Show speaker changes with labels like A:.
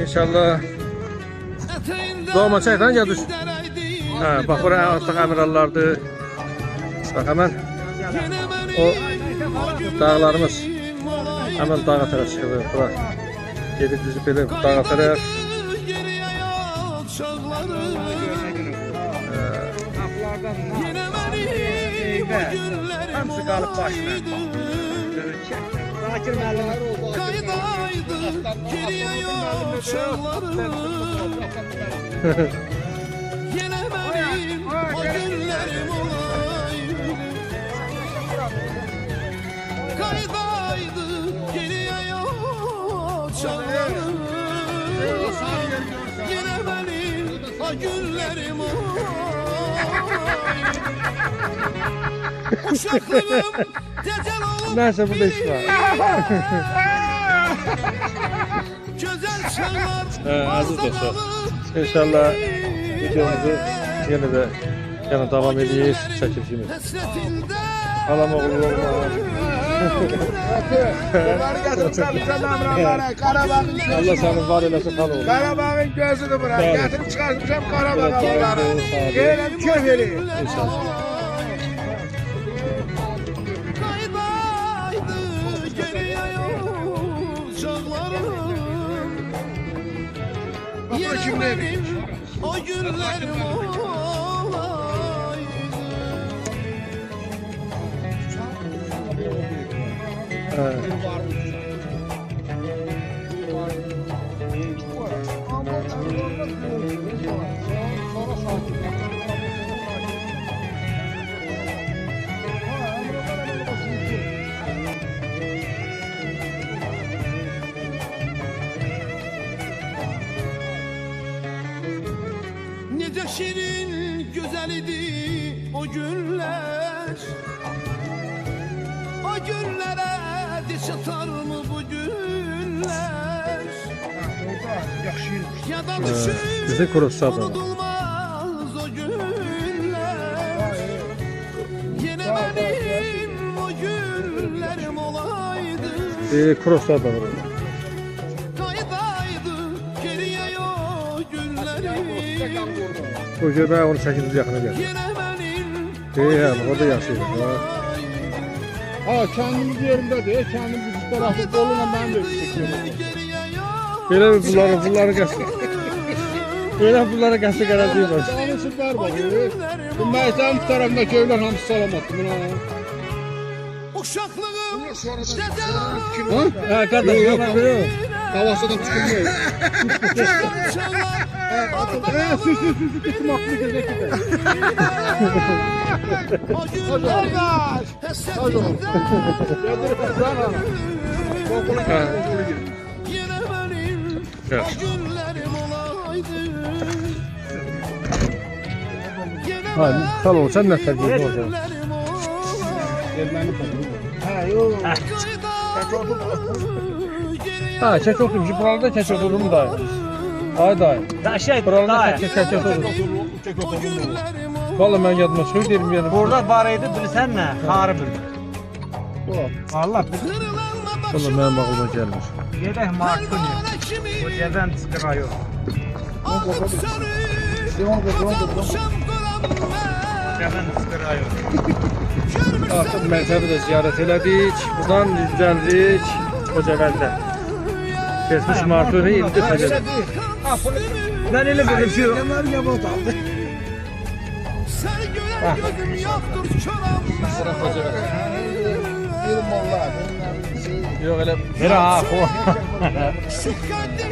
A: İnşallah doğma çaydan geldik. Ha, bak buraya artık emirallardı. Bak hemen o dağlarımız hemen dağa taraf çıkıyor. Bak geri düzüp böyle dağa taraf.
B: Hamısı qalıb başına. Zakir müəllim
C: Kaydaydı geriye yaşarlarım. Yine benim o günlerim olaydı. Kaydaydı geriye yaşarlarım. Yine benim o günlerim olaydı. Uşaklığım tecel olup
A: Neyse burada iş var.
C: güzel çağlar
A: Aziz dostlar. İnşallah videomuzu yine devam edeceğiz. Çekilişimiz.
C: hasretinde
A: Alam oğlu olma.
B: Bunları getirmişler bize memranlara. Qarabağın
A: Allah senin var eylesin kal oğlum.
B: Qarabağın gözünü bırak.
A: Sağ ol.
B: Getirip çıkartmışam Qarabağ'a
A: Sağ ol,
B: bunları.
A: sağ ol.
B: Gelin köfeli.
A: İnşallah.
C: kaydaydı geriye yolcaklarım. Yine benim o günlerim olaydı.
A: Evet.
C: Nece şirin güzel idi o günler. O günlere diş atar mı bu günler? Ya da düşün
A: Bizi kurutsa da.
C: unutulmaz o günler. Yine benim o günlerim olaydı.
A: Crosslar da var.
C: Kaydaydı geriye o günlerim.
A: Bu göbeğe 18 yakına geldi.
C: Yine benim
A: İyi yani orada yaşıyor.
B: Ha kendimiz yerimdedir. Kendimiz bu tarafta doluna ben de çekiyorum.
A: Böyle bunları gelsin. Böyle bunları gelsin garanti var.
B: Tanısı var bak. Bu meydan tarafındaki evler hamısı salamat. Buna.
C: Uşaklığım
A: Ha kardeş yok böyle.
B: Havasından çıkılmıyor. Süsü kesim aklı gezek gider. Kardeş. Hadi oğlum. Yedir kızlar ana. Kokulu gel. Kokulu gel.
C: Yine benim
A: Evet.
C: o günlerim olaydı. Yine
A: Hadi sal ol sen ne tercih orada.
C: günlerim
B: Ha yok.
A: Ha çeç oturum. Şu buralarda çeç oturum da. Haydi.
D: Aşağı
A: Buralarda çeç oturum. Vallahi ben yadıma söylerim yani.
D: Burada var idi bilirsən nə? Xarı bil. Allah bilir.
A: Vallahi benim aklıma gelmiş.
D: Gedək martını. O gəzən çıxırıyor. Gəzən çıxırıyor.
A: Artık mezhebi de ziyaret elədik. Buradan düzəldik. Kocavel'de. Kesmiş martını indi Fəcədə.
D: Mən elə bildim ki,
B: Kemer yabot aldı.
C: Sen gören gözüm yoktur çoram.
A: Bura Fəcədə.
B: Bir molla.
A: Yok öyle.
D: verə ha.
C: Şu kadir